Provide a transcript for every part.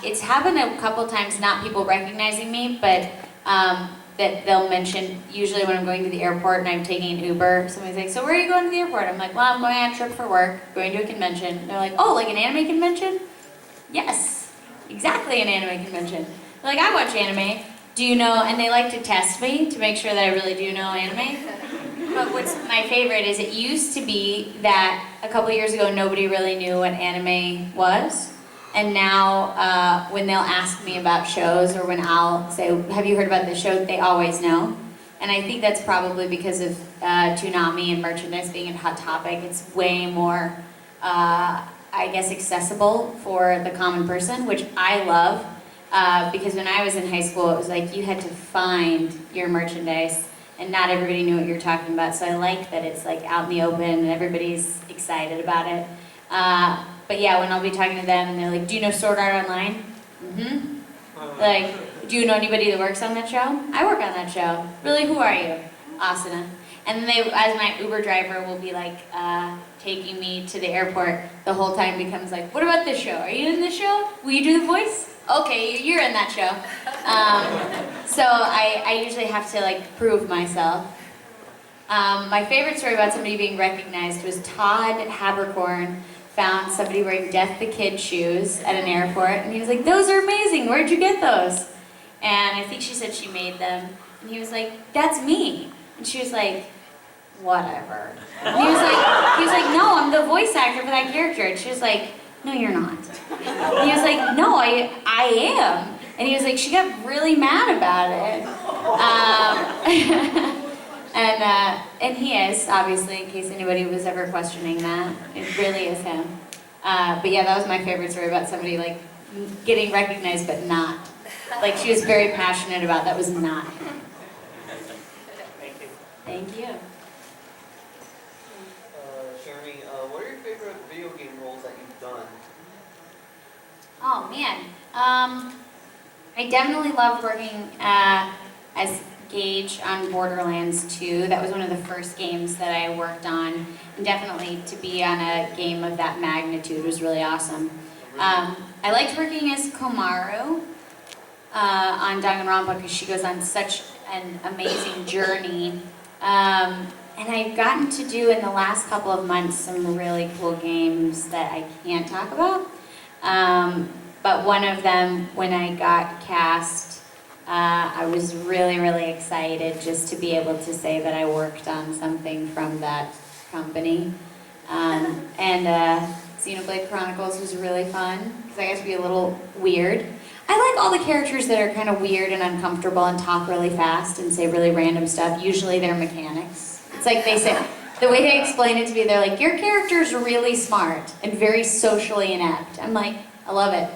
It's happened a couple times, not people recognizing me, but that they'll mention, usually when I'm going to the airport and I'm taking an Uber, somebody's like, so where are you going to the airport? I'm like, well, I'm going on a trip for work, going to a convention. And they're like, oh, like an anime convention? Yes, exactly an anime convention. They're like, I watch anime. Do you know? And they like to test me to make sure that I really do know anime. But what's my favorite is it used to be that a couple years ago nobody really knew what anime was. And now when they'll ask me about shows or when I'll say, have you heard about this show, they always know. And I think that's probably because of Toonami and merchandise being a hot topic. It's way more, I guess, accessible for the common person, which I love. Because when I was in high school, it was like you had to find your merchandise and not everybody knew what you were talking about. So I like that it's like out in the open and everybody's excited about it. But yeah, when I'll be talking to them and they're like, do you know Sword Art Online? Mm-hmm. Like, do you know anybody that works on that show? I work on that show. Really, who are you? Asuna. And then they, as my Uber driver will be like taking me to the airport, the whole time becomes like, what about this show? Are you in this show? Will you do the voice? Okay, you're in that show. So I usually have to like prove myself. My favorite story about somebody being recognized was Todd Habercorn found somebody wearing Death the Kid shoes at an airport, and he was like, those are amazing, where'd you get those? And I think she said she made them, and he was like, that's me. And she was like, whatever. And he was like, no, I'm the voice actor for that character. And she was like, no, you're not. And he was like, no, I am. And he was like, she got really mad about it. And he is, obviously, in case anybody was ever questioning that. It really is him. But yeah, that was my favorite story about somebody like getting recognized but not. Like she was very passionate about that was not him. Thank you. Thank you. Jeremy, what are your favorite video game roles that you've done? Oh man, I definitely loved working as Gage on Borderlands 2. That was one of the first games that I worked on, and definitely to be on a game of that magnitude was really awesome. I liked working as Komaru on Danganronpa because she goes on such an amazing journey. And I've gotten to do in the last couple of months some really cool games that I can't talk about. But one of them, when I got cast, I was really, really excited just to be able to say that I worked on something from that company. Xenoblade Chronicles was really fun because I got to be a little weird. I like all the characters that are kind of weird and uncomfortable and talk really fast and say really random stuff. Usually they're mechanics. It's like they say, the way they explain it to me, they're like, your character's really smart and very socially inept. I'm like, I love it.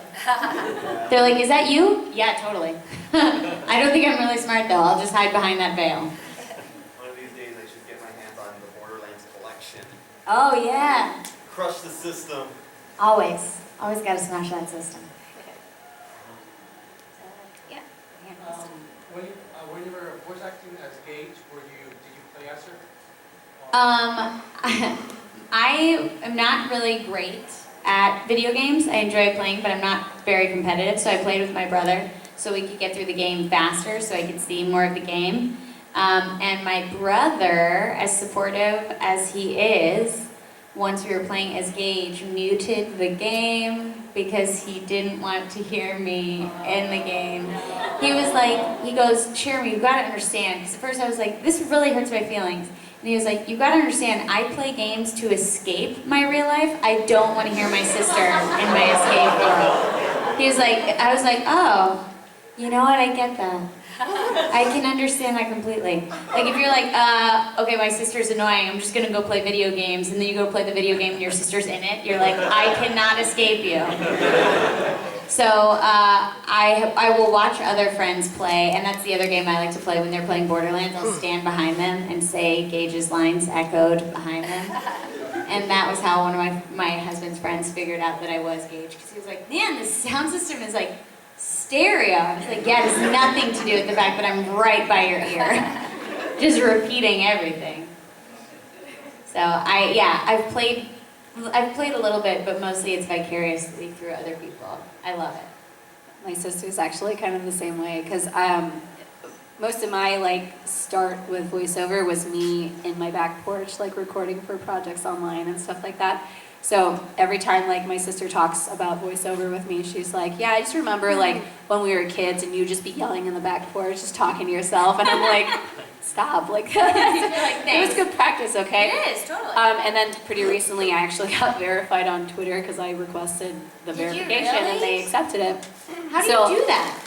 They're like, is that you? Yeah, totally. I don't think I'm really smart though. I'll just hide behind that veil. One of these days I should get my hands on the Borderlands collection. Oh yeah. Crush the system. Always. Always gotta smash that system. Yeah. When you were voice acting as Gage, did you play as her? I am not really great at video games. I enjoy playing, but I'm not very competitive, so I played with my brother so we could get through the game faster so I could see more of the game. And my brother, as supportive as he is, once we were playing as Gage, muted the game because he didn't want to hear me in the game. He was like, he goes, Jeremy, you've got to understand, because at first I was like, this really hurts my feelings. And he was like, you've got to understand, I play games to escape my real life. I don't want to hear my sister in my escape world. He was like, I was like, oh, you know what, I get that. I can understand that completely. Like if you're like, okay, my sister's annoying, I'm just gonna go play video games, and then you go play the video game and your sister's in it, you're like, I cannot escape you. So I will watch other friends play, and that's the other game I like to play when they're playing Borderlands. I'll stand behind them and say Gage's lines echoed behind them. And that was how one of my husband's friends figured out that I was Gage, because he was like, man, this sound system is like stereo. I was like, yeah, it has nothing to do with the fact that I'm right by your ear. Just repeating everything. So I've played a little bit, but mostly it's vicariously through other people. I love it. My sister's actually kind of the same way, because most of my start with voiceover was me in my back porch, recording for projects online and stuff like that. So every time my sister talks about voiceover with me, she's like, yeah, I just remember when we were kids and you'd just be yelling in the back porch, just talking to yourself, and I'm like, stop, it was good practice, okay? It is, totally. And then pretty recently I actually got verified on Twitter because I requested the Did you verification and really? they accepted it. How do So- you do that?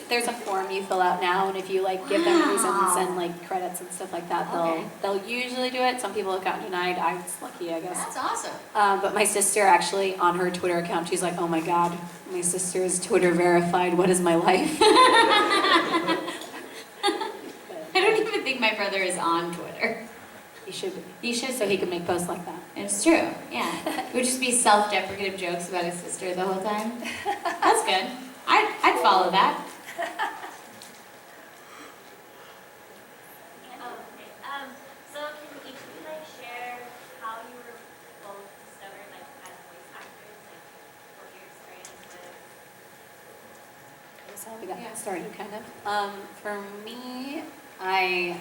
There's a form you fill out now, and if you give them reasons and credits and stuff like that, Okay. they'll usually do it. Some people have gotten denied. I was lucky, I guess. That's awesome. But my sister actually, on her Twitter account, she's like, oh my God, my sister is Twitter verified. What is my life? I don't even think my brother is on Twitter. He should be. He should, So he could make posts like that. It's true, yeah. It would just be self-deprecative jokes about his sister the whole time. That's good. I'd follow that. So can each of you share how you were both discovered as voice actors, what your experience with? That's how we got Yeah. started, kind of. For me, I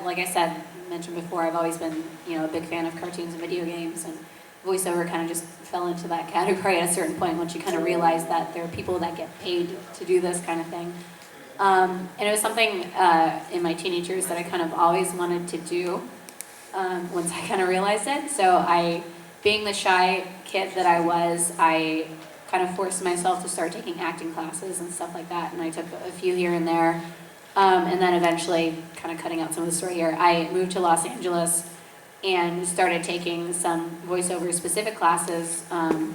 like I said, mentioned before, I've always been, a big fan of cartoons and video games, and voiceover kind of just fell into that category at a certain point once you kind of realize that there are people that get paid to do this kind of thing. And it was something in my teenage years that I kind of always wanted to do once I kind of realized it. So being the shy kid that I was, I kind of forced myself to start taking acting classes and stuff like that, and I took a few here and there. And then eventually, kind of cutting out some of the story here, I moved to Los Angeles and started taking some voiceover specific classes and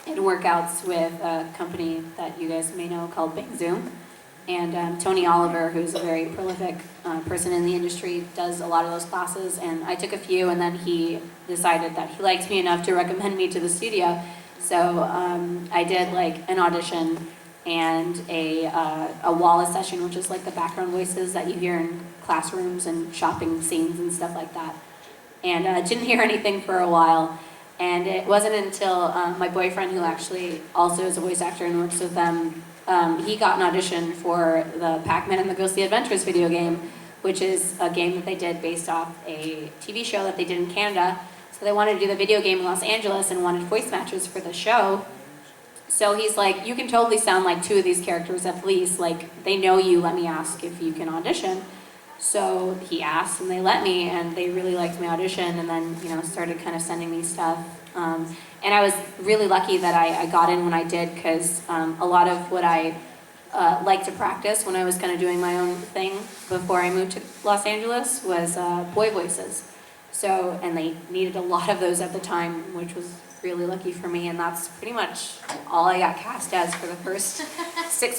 workouts with a company that you guys may know called Bing Zoom. And Tony Oliver, who's a very prolific person in the industry, does a lot of those classes. And I took a few, and then he decided that he liked me enough to recommend me to the studio. So I did an audition and a Walla session, which is the background voices that you hear in classrooms and shopping scenes and stuff like that. And didn't hear anything for a while. And it wasn't until my boyfriend, who actually also is a voice actor and works with them, he got an audition for the Pac-Man and the Ghostly Adventures video game, which is a game that they did based off a TV show that they did in Canada. So they wanted to do the video game in Los Angeles and wanted voice matches for the show. So he's like, you can totally sound like two of these characters at least. They know you, let me ask if you can audition. So he asked, and they let me, and they really liked my audition, and then, started kind of sending me stuff. And I was really lucky that I got in when I did, because a lot of what I liked to practice when I was kind of doing my own thing before I moved to Los Angeles was boy voices. So, and they needed a lot of those at the time, which was really lucky for me, and that's pretty much all I got cast as for the first 6